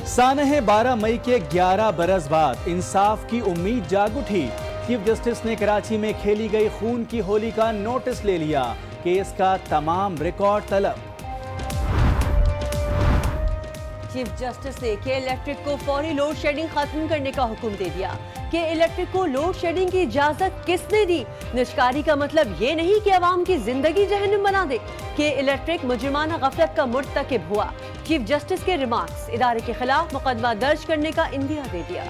सानहे 12 मई के 11 बरस बाद इंसाफ की उम्मीद जाग उठी। चीफ जस्टिस ने कराची में खेली गई खून की होली का नोटिस ले लिया। केस का तमाम रिकॉर्ड तलब। चीफ जस्टिस ने के इलेक्ट्रिक को फौरी लोड शेडिंग खत्म करने का हुक्म दे दिया। कि इलेक्ट्रिक को लोड शेडिंग की इजाजत किसने दी? निष्कारी का मतलब ये नहीं कि अवाम की जिंदगी जहन्नुम बना दे। कि इलेक्ट्रिक मुजरिमाना गफलत का मुर्तकिब हुआ। चीफ जस्टिस के रिमार्क्स, इदारे के खिलाफ मुकदमा दर्ज करने का इंदिया दे दिया।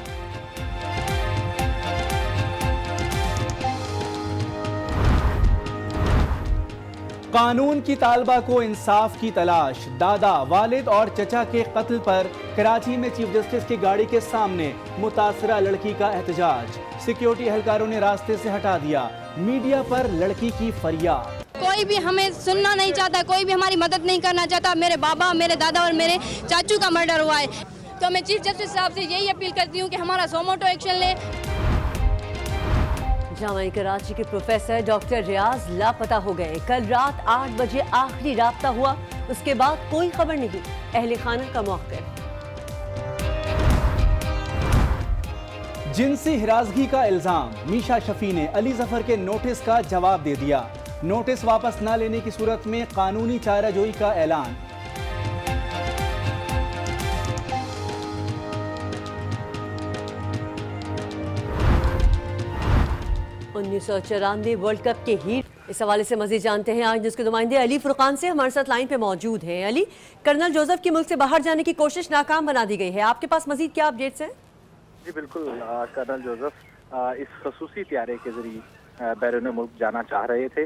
कानून की तालबा को इंसाफ की तलाश। दादा, वालिद और चचा के कत्ल पर कराची में चीफ जस्टिस की गाड़ी के सामने मुतासरा लड़की का एहतजाज। सिक्योरिटी एहलकारों ने रास्ते से हटा दिया। मीडिया पर लड़की की फरियाद। कोई भी हमें सुनना नहीं चाहता, कोई भी हमारी मदद नहीं करना चाहता। मेरे बाबा, मेरे दादा और मेरे चाचू का मर्डर हुआ है। तो मैं चीफ जस्टिस साहब से यही अपील करती हूँ कि हमारा सोमोटो एक्शन ले। जामिया कराची के प्रोफेसर डॉक्टर रियाज लापता हो गए। कल रात 8 बजे आखिरी राब्ता हुआ, उसके बाद कोई खबर नहीं। अहले खाना का मौक़िफ़। जिनसी हिरासगी का इल्जाम। मीशा शफी ने अली जफर के नोटिस का जवाब दे दिया। नोटिस वापस न लेने की सूरत में कानूनी चाराजोई का ऐलान। वर्ल्ड कप के हीट, इस हवाले से मजीद जानते हैं आज जिसके नुमाइंदे अली फुरकान से हमारे साथ लाइन पे मौजूद हैं। अली, कर्नल जोसेफ की मुल्क से बाहर जाने की कोशिश नाकाम बना दी गई है, आपके पास मजीद क्या अपडेट्स हैं? जी बिल्कुल, कर्नल जोसेफ इस खसूसी त्यारे के जरिए बैरून मुल्क जाना चाह रहे थे,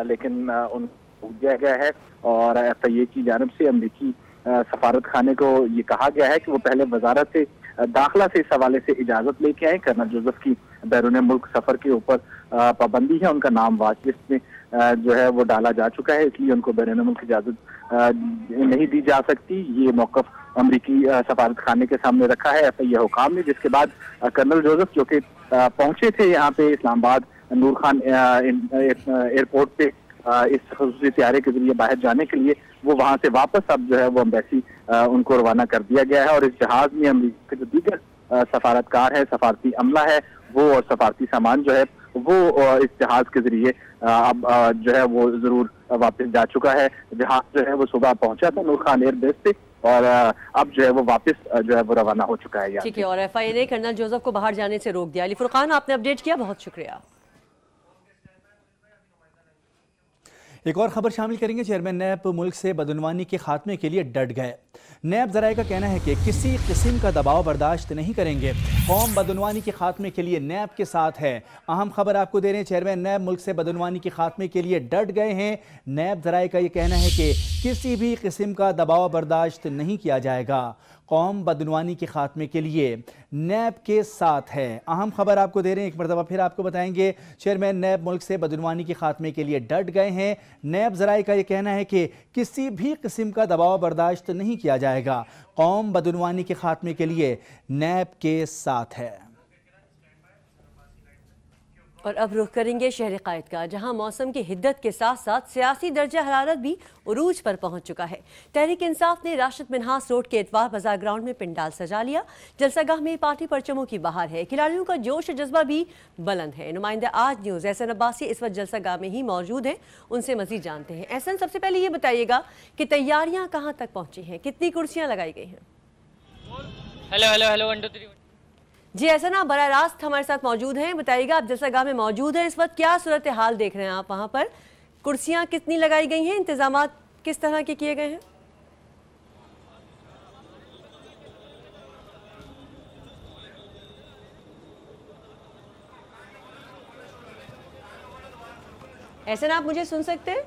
लेकिन उनको रोक दिया गया है और FIA की जानिब से अमरीकी सफारत खाने को ये कहा गया है कि वो पहले वजारत से दाखिला से इस हवाले से इजाजत लेके आए। कर्नल जोसेफ की बैरून मुल्क सफर के ऊपर पाबंदी है, उनका नाम वाच लिस्ट में जो है वो डाला जा चुका है, इसलिए उनको बैरून मुल्क इजाजत नहीं दी जा सकती। ये मौकफ अमरीकी सफारत खाने के सामने रखा है FIA हुकाम ने, जिसके बाद कर्नल जोसेफ जो कि पहुंचे थे यहाँ पे इस्लामाबाद नूर खान एयरपोर्ट पे इस खसूसी त्यारे के जरिए बाहर जाने के लिए, वो वहां से वापस अब जो है वो एम्बेसी उनको रवाना कर दिया गया है। और इस जहाज में अमरीका के जो दीगर सफारतकार है, सफारती अमला है वो, और सफारती सामान जो है वो इस जहाज के जरिए अब जो है वो जरूर वापस जा चुका है। जहाज जो है वो सुबह पहुंचा था नूर खान एयरबेस से और अब जो है वो वापस जो है वो रवाना हो चुका है। ठीक है, और FIA ने कर्नल जोसेफ को बाहर जाने से रोक दिया। अली फुरकान, आपने अपडेट किया, बहुत शुक्रिया। एक और खबर शामिल करेंगे। चेयरमैन नैब मुल्क से बदउनवानी के खात्मे के लिए डट गए। नैब ज़राए का कहना है कि किसी किस्म का दबाव बर्दाश्त नहीं करेंगे। कौम बदउनवानी के खात्मे के लिए नैब के साथ है। अहम खबर आपको दे रहे हैं, चेयरमैन नैब मुल्क से बदउनवानी के खात्मे के लिए डट गए हैं। नैब ज़राए का ये कहना है कि किसी भी किस्म का दबाव बर्दाश्त नहीं किया जाएगा। कौम बदउनवानी के खात्मे के लिए नैब के साथ है। अहम खबर आपको दे रहे हैं, एक मरतबा फिर आपको बताएंगे। चेयरमैन नैब मुल्क से बदउनवानी के खात्मे के लिए डट गए हैं। नैब ज़राए का ये कहना है कि किसी भी किस्म का दबाव बर्दाश्त नहीं किया जाएगा। कौम बदउनवानी के खात्मे के लिए नैब के साथ है। और अब रुख करेंगे शहर कायद का, जहां मौसम की हिद्दत के साथ साथ सियासी दर्जा हरारत भी उरूज पर पहुंच चुका है। तहरीक इंसाफ ने राशिद मिन्हास रोड के इतवार बाजार ग्राउंड में पिंडाल सजा लिया। जलसागाह में पार्टी परचमों की बहार है। खिलाड़ियों का जोश जज्बा भी बुलंद है। नुमाइंदा आज न्यूज़ एहसन अब्बासी इस वक्त जलसागाह में ही मौजूद हैं, उनसे मजीद जानते हैं। एहसन, सबसे पहले ये बताइएगा कि तैयारियां कहां तक पहुंची हैं, कितनी कुर्सियां लगाई गई हैं? हेलो हेलो हेलो 1 2 3 जी ऐसा ना, बराह रास्त हमारे साथ मौजूद हैं। बताइएगा, आप जलसागाह में मौजूद हैं, इस वक्त क्या सूरत हाल देख रहे हैं आप? वहाँ पर कुर्सियाँ कितनी लगाई गई हैं, इंतजामात किस तरह के किए गए हैं? ऐसा ना, आप मुझे सुन सकते हैं?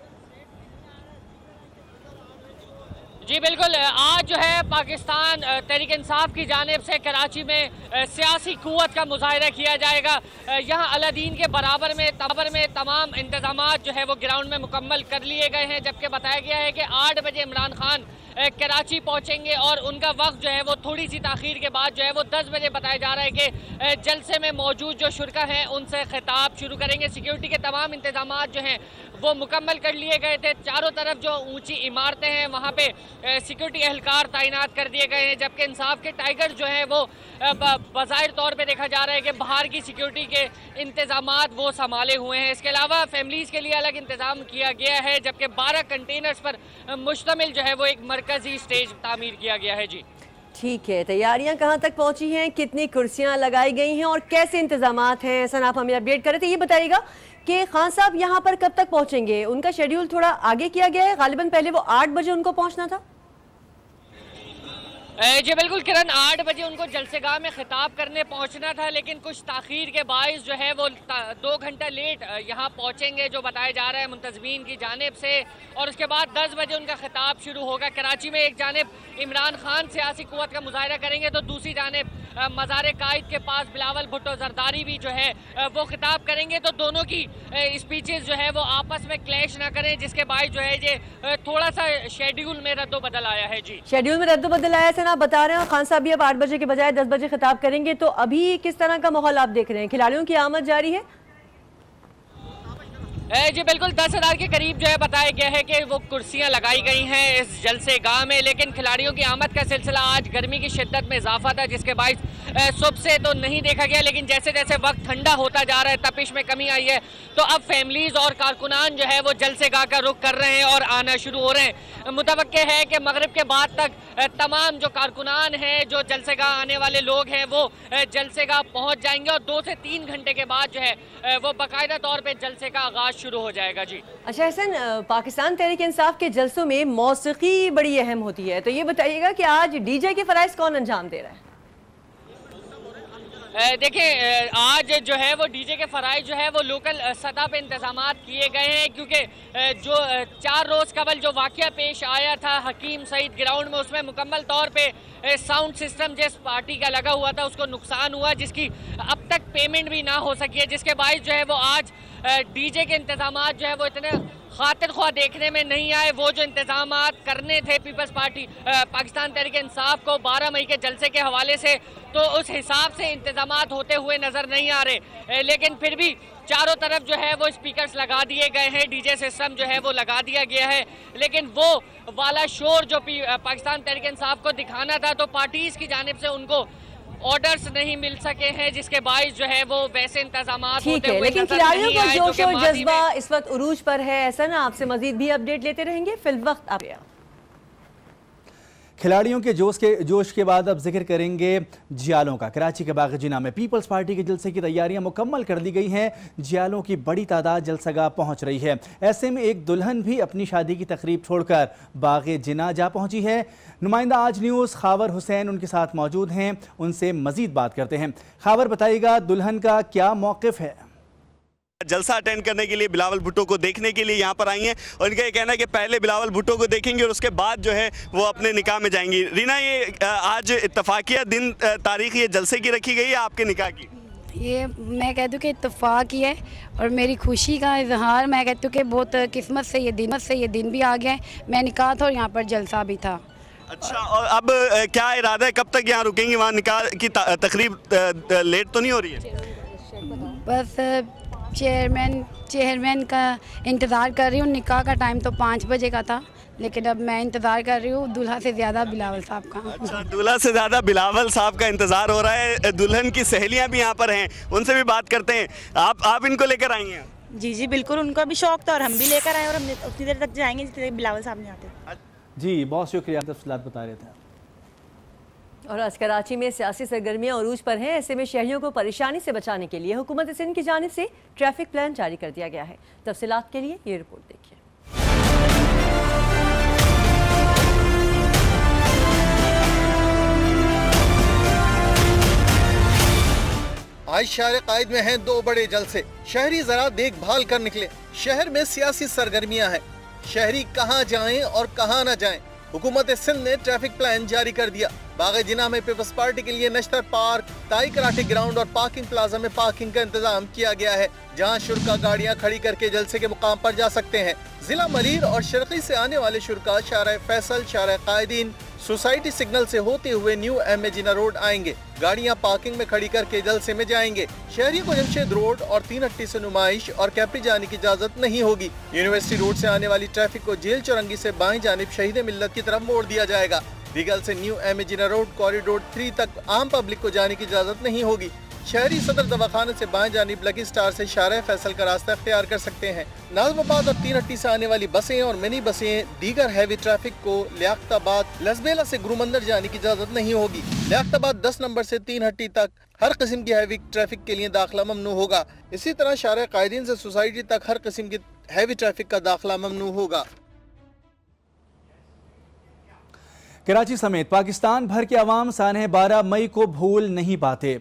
जी बिल्कुल, आज जो है पाकिस्तान तहरीक इंसाफ की जानिब से कराची में सियासी कुव्वत का मुजाहिरा किया जाएगा। यहाँ अलादीन के बराबर में तमाम इंतजामात जो है वो ग्राउंड में मुकम्मल कर लिए गए हैं, जबकि बताया गया है कि 8 बजे इमरान खान कराची पहुंचेंगे और उनका वक्त जो है वो थोड़ी सी ताखीर के बाद जो है वो 10 बजे बताया जा रहा है कि जलसे में मौजूद जो शुरका हैं उनसे खिताब शुरू करेंगे। सिक्योरिटी के तमाम इंतजामात जो हैं वो मुकम्मल कर लिए गए थे। चारों तरफ जो ऊंची इमारतें हैं वहाँ पे सिक्योरिटी एहलकार तैनात कर दिए गए हैं, जबकि इंसाफ के टाइगर जो है वो बज़ाहिर तौर पे देखा जा रहा है कि बाहर की सिक्योरिटी के इंतजामात वो संभाले हुए हैं। इसके अलावा फैमिलीज़ के लिए अलग इंतज़ाम किया गया है, जबकि 12 कंटेनर्स पर मुश्तमिल जो है वो एक मरकज़ी स्टेज तामीर किया गया है। जी ठीक है, तैयारियां कहां तक पहुंची हैं, कितनी कुर्सियां लगाई गई हैं और कैसे इंतजामात हैं, ऐसा आप हमें अपडेट कर रहे थे। ये बताइएगा कि खान साहब यहां पर कब तक पहुंचेंगे? उनका शेड्यूल थोड़ा आगे किया गया है, गालिबन पहले वो 8 बजे उनको पहुंचना था। जी बिल्कुल किरण, 8 बजे उनको जलसेगाह में खिताब करने पहुंचना था, लेकिन कुछ ताखीर के बाइस जो है वो 2 घंटा लेट यहां पहुंचेंगे जो बताया जा रहा है मुंतजमीन की जानिब से। और उसके बाद 10 बजे उनका खिताब शुरू होगा। कराची में एक जानिब इमरान खान सियासी कुव्वत का मुजाहरा करेंगे तो दूसरी जानिब मज़ार कायद के पास बिलावल भुट्टो जरदारी भी जो है वो खिताब करेंगे। तो दोनों की स्पीचेस जो है वो आपस में क्लैश ना करें, जिसके बाइस जो है ये थोड़ा सा शेड्यूल में रद्दोबदल आया है। जी शेड्यूल में रद्दोबदल आया है, आप बता रहे हैं खान साहब भी अब 8 बजे के बजाय 10 बजे खिताब करेंगे। तो अभी किस तरह का माहौल आप देख रहे हैं? खिलाड़ियों की आमद जारी है? जी बिल्कुल 10,000 के करीब जो है बताया गया है कि वो कुर्सियां लगाई गई हैं इस जलसेगाह में, लेकिन खिलाड़ियों की आमद का सिलसिला आज गर्मी की शिद्दत में इजाफा था, जिसके बाइस सुबह से तो नहीं देखा गया, लेकिन जैसे जैसे वक्त ठंडा होता जा रहा है तपिश में कमी आई है, तो अब फैमिलीज और कारकुनान जो है वो जलसेगाह का रुख कर रहे हैं और आना शुरू हो रहे हैं। मुतवक्के है कि मगरिब के बाद तक तमाम जो कारकुनान हैं, जो जलसेगाह आने वाले लोग हैं, वो जलसेगाह पहुँच जाएंगे और 2 से 3 घंटे के बाद जो है वो बाकायदा तौर पर जलसे का आगाज शुरू हो जाएगा। जी अच्छा हसन, पाकिस्तान तहरीक इंसाफ के जलसों में मौसीकी बड़ी अहम होती है, तो ये बताइएगा कि आज डीजे के फराइज कौन अंजाम दे रहा है? देखिए आज जो है वो डीजे के फराइज जो है वो लोकल सतह पे इंतजामात किए गए हैं, क्योंकि जो 4 रोज़ कबल जो वाक़या पेश आया था हकीम सईद ग्राउंड में, उसमें मुकम्मल तौर पे साउंड सिस्टम जिस पार्टी का लगा हुआ था उसको नुकसान हुआ, जिसकी अब तक पेमेंट भी ना हो सकी है, जिसके बाइस जो है वो आज डीजे के इंतजामात जो है वो इतने खातिर ख्वाह देखने में नहीं आए। वो जो इंतजामात करने थे पीपल्स पार्टी पाकिस्तान तहरीक इंसाफ को 12 मई के जलसे के हवाले से, तो उस हिसाब से इंतजामात होते हुए नज़र नहीं आ रहे, लेकिन फिर भी चारों तरफ जो है वो स्पीकर्स लगा दिए गए हैं, डीजे सिस्टम जो है वो लगा दिया गया है, लेकिन वो वाला शोर जो पाकिस्तान तहरीक इंसाफ को दिखाना था तो पार्टीज की जानिब से उनको ऑर्डर्स नहीं मिल सके हैं, जिसके बाइस जो है वो वैसे इंतजामात होते हुए लेकिन खिलाड़ियों का जोश और जज्बा इस वक्त उरूज पर है। ऐसा ना, आपसे मजीद भी अपडेट लेते रहेंगे। फिल वक्त आप खिलाड़ियों के जोश के बाद अब जिक्र करेंगे जियालों का। कराची के बाग जिना में पीपल्स पार्टी के जलसे की तैयारियां मुकम्मल कर दी गई हैं। जियालों की बड़ी तादाद जलसगाह पहुंच रही है। ऐसे में एक दुल्हन भी अपनी शादी की तकरीब छोड़कर बाग जिना जा पहुंची है। नुमाइंदा आज न्यूज़ खावर हुसैन उनके साथ मौजूद हैं, उनसे मजीद बात करते हैं। खावर, बताइएगा दुल्हन का क्या मौक़िफ़ है? जलसा अटेंड करने के लिए बिलावल भुट्टो को देखने के लिए यहाँ पर आई हैं और इनका ये कहना है कि पहले बिलावल भुट्टो को देखेंगे और उसके बाद जो है वो अपने निकाह में जाएंगी। रीना, ये आज इत्तफाकिया दिन तारीख ये जलसे की रखी गई है आपके निकाह की? ये मैं कहती हूँ कि इत्तफाक ही है और मेरी खुशी का इजहार। मैं कहती हूँ कि बहुत किस्मत से ये दिन भी आ गया है। मैं निकाह था और यहाँ पर जलसा भी था। अच्छा, और अब क्या इरादा है, कब तक यहाँ रुकेंगी? वहाँ निकाह की तकरीब लेट तो नहीं हो रही है? बस चेयरमैन का इंतज़ार कर रही हूँ। निकाह का टाइम तो 5 बजे का था, लेकिन अब मैं इंतज़ार कर रही हूँ दूल्हा से ज़्यादा बिलावल साहब का। अच्छा, दूल्हा से ज़्यादा बिलावल साहब का इंतज़ार हो रहा है। दुल्हन की सहेलियाँ भी यहाँ पर हैं, उनसे भी बात करते हैं। आप इनको लेकर आई हैं? जी बिल्कुल, उनका भी शौक था और हम भी लेकर आए और हम उतनी देर तक जाएंगे जितनी देर बिलावल साहब नहीं आते। जी बहुत शुक्रिया, तफसीलात बता रहे थे। और आज कराची में सियासी सरगर्मियां उरूज पर हैं। ऐसे में शहरियों को परेशानी से बचाने के लिए हुकूमत सिंध की जानिब से ट्रैफिक प्लान जारी कर दिया गया है। तफसीलात के लिए ये रिपोर्ट देखिए। आज शहर कायद में हैं 2 बड़े जलसे। शहरी जरा देखभाल कर निकले। शहर में सियासी सरगर्मियां हैं, शहरी कहां जाएं और कहां न जाएं। हुकूमत सिंध ने ट्रैफिक प्लान जारी कर दिया। बाग जिना में पीपल्स पार्टी के लिए नश्तर पार्क, ताई कराटे ग्राउंड और पार्किंग प्लाजा में पार्किंग का इंतजाम किया गया है, जहां शुरका गाड़ियां खड़ी करके जलसे के मुकाम पर जा सकते हैं। जिला मरीर और शर्की से आने वाले शुरका शाहराह फैसल, शाहराह कायदीन, सोसाइटी सिग्नल से होते हुए न्यू एमए जिना रोड आएंगे। गाड़ियां पार्किंग में खड़ी करके जलसे में जाएंगे। शहरियों को जमशेद रोड और 3 हट्टी से नुमाइश और कैपरी जाने की इजाजत नहीं होगी। यूनिवर्सिटी रोड से आने वाली ट्रैफिक को जेल चौरंगी से बाएं जानिब शहीद मिल्लत की तरफ मोड़ दिया जाएगा। दिगल से न्यू एमए जिना रोड कॉरिडोर 3 तक आम पब्लिक को जाने की इजाजत नहीं होगी। शहरी सदर दवाखाने से बाएं जानिब लकी स्टार से शारे फैसल का रास्ता अख्तियार कर सकते हैं। नाज़िमाबाद और 3 हट्टी से आने वाली बसें और मिनी बसें दीगर हैवी ट्रैफिक को लियाकताबाद लसबेला से गुरुमंदिर जाने की इजाजत नहीं होगी। लियाकताबाद 10 नंबर से 3 हट्टी तक हर किस्म की हैवी ट्रैफिक के लिए दाखिला ममनू होगा। इसी तरह शारे कायदीन से सोसाइटी तक हर किस्म की हैवी ट्रैफिक का दाखिला ममनू होगा। कराची समेत पाकिस्तान भर के अवाम सानह 12 मई को भूल नहीं पाते।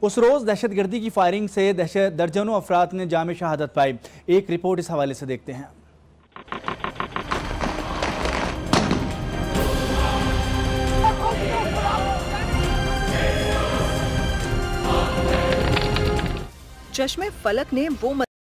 उस रोज़ दहशतगर्दी की फायरिंग से दर्जनों अफराद ने जाम शहादत पाई। एक रिपोर्ट इस हवाले से देखते हैं। चश्मे फलक ने वो